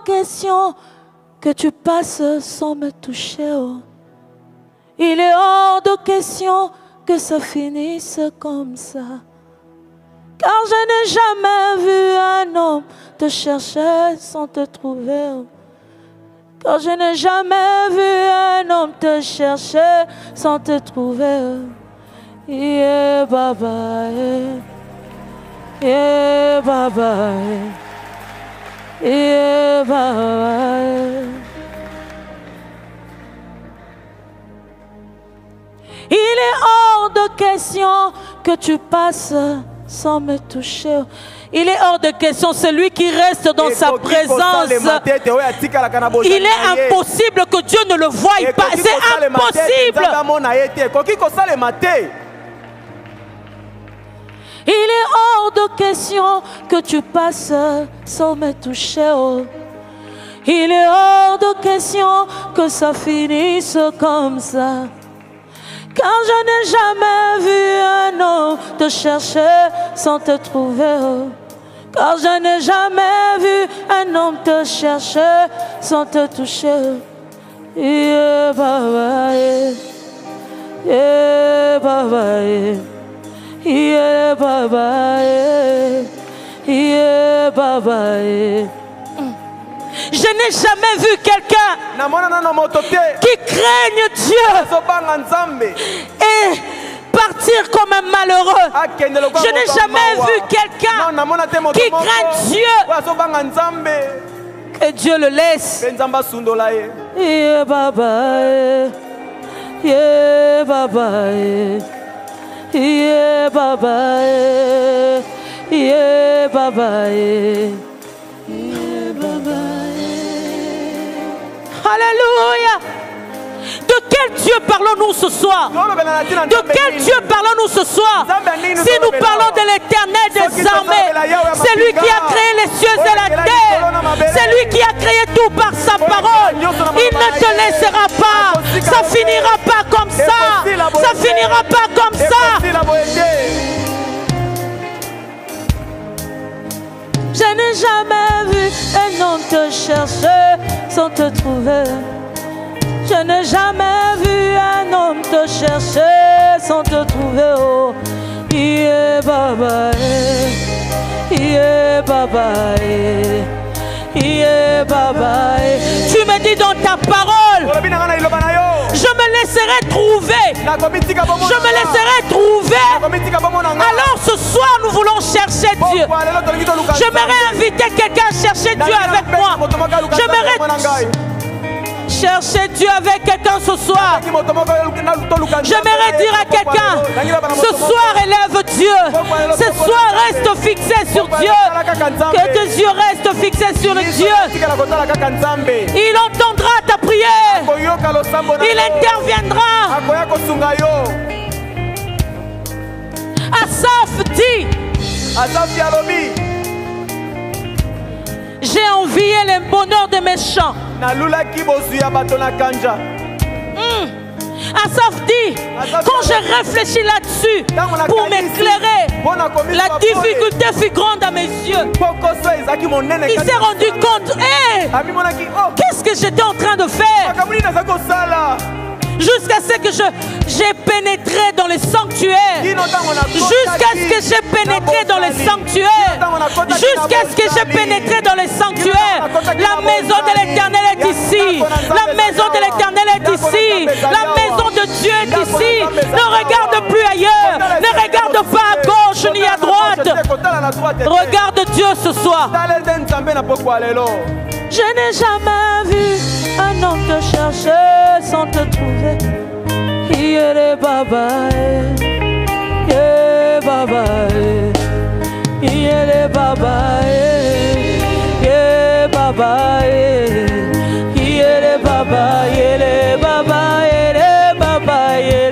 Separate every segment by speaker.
Speaker 1: question que tu passes sans me toucher. Oh. Il est hors de question que ça finisse comme ça. Car je n'ai jamais vu un homme te chercher sans te trouver. Oh. Car je n'ai jamais vu un homme te chercher sans te trouver. Oh. Yeah, baba, yeah, baba, yeah, baba. Il est hors de question que tu passes sans me toucher. Il est hors de question celui qui reste dans sa présence. Il est impossible que Dieu ne le voie pas. C'est impossible. Il est hors de question que tu passes sans me toucher. Il est hors de question que ça finisse comme ça. Car je n'ai jamais vu un homme te chercher sans te trouver. Oh. Car je n'ai jamais vu un homme te chercher sans te toucher. Yeah, baba, yeah, baba, yeah, baba, yeah, baba. Je n'ai jamais vu quelqu'un qui craigne Dieu et partir comme un malheureux. Je n'ai jamais vu quelqu'un qui craint Dieu. Que Dieu le laisse. Yeah, baba, yeah, baba, yeah, baba, yeah, baba, yeah, baba. Alléluia. De quel Dieu parlons-nous ce soir? De quel Dieu parlons-nous ce soir? Si nous parlons de l'Éternel des armées, c'est lui qui a créé les cieux et la terre. C'est lui qui a créé tout par sa parole. Il ne te laissera pas. Ça finira pas comme ça. Ça finira pas comme ça. Je n'ai jamais vu un homme te chercher sans te trouver. Je n'ai jamais vu un homme te chercher sans te trouver. Oh, yeah, baba, yeah, baba, yeah, baba. Tu me dis dans ta parole, je me laisserai trouver. Je me laisserai trouver. Alors ce soir, nous voulons chercher Dieu. J'aimerais inviter quelqu'un à chercher Dieu avec moi. J'aimerais chercher Dieu avec quelqu'un ce soir. J'aimerais dire à quelqu'un, ce soir élève Dieu. Ce soir reste fixé sur Dieu. Que tes yeux restent fixés sur le Dieu. Il entendra ta prière. Il interviendra. Asaph dit, j'ai envié les bonheurs des méchants. Asaph dit, quand j'ai réfléchi là-dessus pour m'éclairer, la difficulté fut grande à mes yeux. Il s'est rendu compte, qu'est-ce que j'étais en train de faire? Jusqu'à ce que j'ai pénétré dans les sanctuaires. Jusqu'à ce que j'ai pénétré dans les sanctuaires. Jusqu'à ce que j'ai pénétré dans les sanctuaires. La maison de l'Éternel est ici. La maison de l'Éternel est ici. La maison de Dieu est ici. Ne regarde plus ailleurs. Ne regarde pas à gauche ni à droite. Regarde Dieu ce soir. Je n'ai jamais vu un homme te chercher sans te trouver. Yeah, baba, yeah, baba, yeah, baba, yeah, baba, yeah, baba, yeah, baba, yeah, baba, yeah.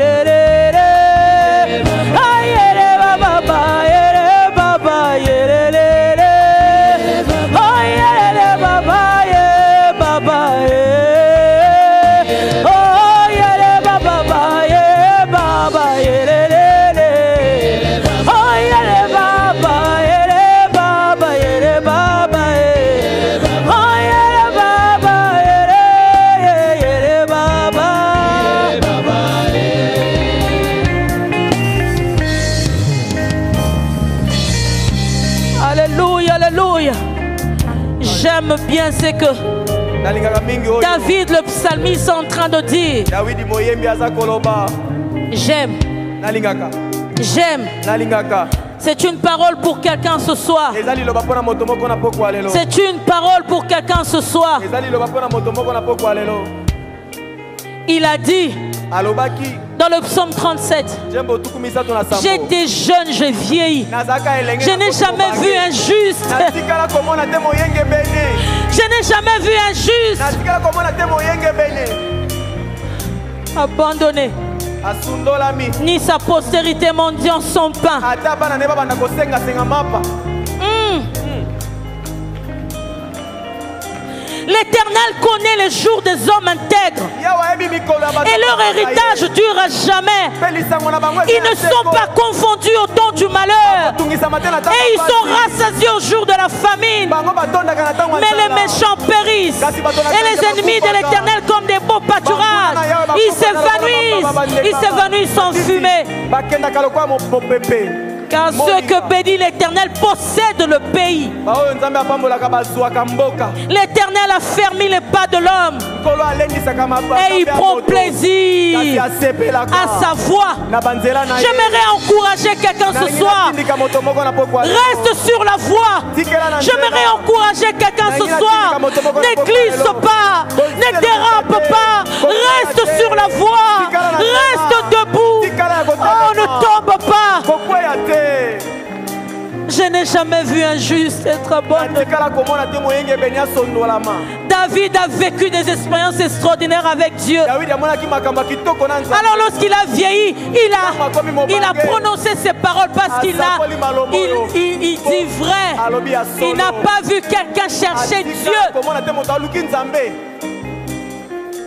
Speaker 1: Alléluia. J'aime bien ce que David le psalmiste est en train de dire. J'aime. J'aime. C'est une parole pour quelqu'un ce soir. C'est une parole pour quelqu'un ce soir. Il a dit dans le psaume 37, j'étais jeune, j'ai vieilli. Je n'ai jamais vu un juste. Je n'ai jamais vu un juste abandonné, ni sa postérité mendiant son pain. L'Éternel connaît les jours des hommes intègres et leur héritage dure à jamais. Ils ne sont pas confondus au temps du malheur et ils sont rassasiés au jour de la famine. Mais les méchants périssent et les ennemis de l'Éternel comme des beaux pâturages. Ils s'évanouissent en fumée. Car ceux que bénit l'Éternel possèdent le pays. L'Éternel a fermé les pas de l'homme et il prend plaisir à sa voix. J'aimerais encourager quelqu'un ce soir. Reste sur la voie. J'aimerais encourager quelqu'un ce soir. Ne glisse pas, ne dérape pas. Reste sur la voie. Reste debout. Oh, ne tombe pas. Je n'ai jamais vu un juste être abandonné. David a vécu des expériences extraordinaires avec Dieu. Alors lorsqu'il a vieilli, il a prononcé ces paroles parce qu'il dit vrai. Il n'a pas vu quelqu'un chercher Dieu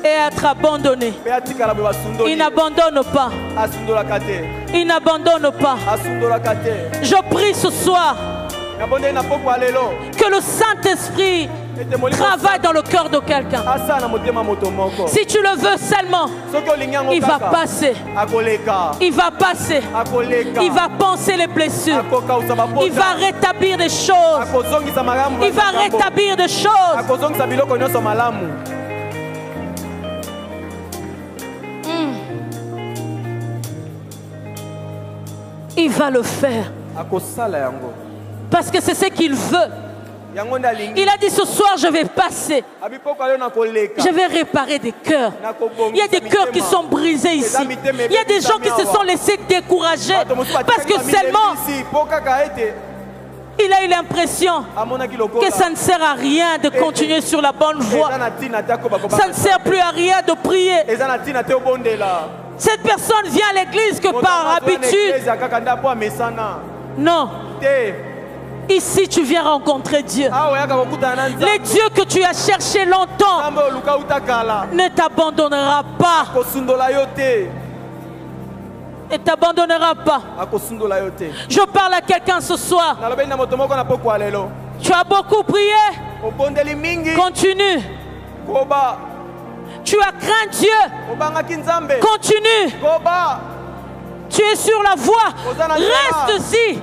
Speaker 1: et être abandonné. Il n'abandonne pas. Il n'abandonne pas. Je prie ce soir que le Saint-Esprit travaille dans le cœur de quelqu'un. Si tu le veux seulement, il va passer. Il va passer. Il va penser les blessures. Il va rétablir des choses. Il va rétablir des choses. Il va le faire. Parce que c'est ce qu'il veut. Il a dit ce soir je vais passer. Je vais réparer des cœurs. Il y a des cœurs qui sont brisés ici. Il y a des gens qui se sont laissés décourager. Parce que seulement il a eu l'impression que ça ne sert à rien de continuer sur la bonne voie. Ça ne sert plus à rien de prier. Cette personne vient à l'église que par habitude. Non. Ici, tu viens rencontrer Dieu. Le Dieu que tu as cherché longtemps ne t'abandonnera pas. Ne t'abandonnera pas. Je parle à quelqu'un ce soir. Tu as beaucoup prié. Continue. Tu as craint Dieu. Continue. Tu es sur la voie. Reste-y.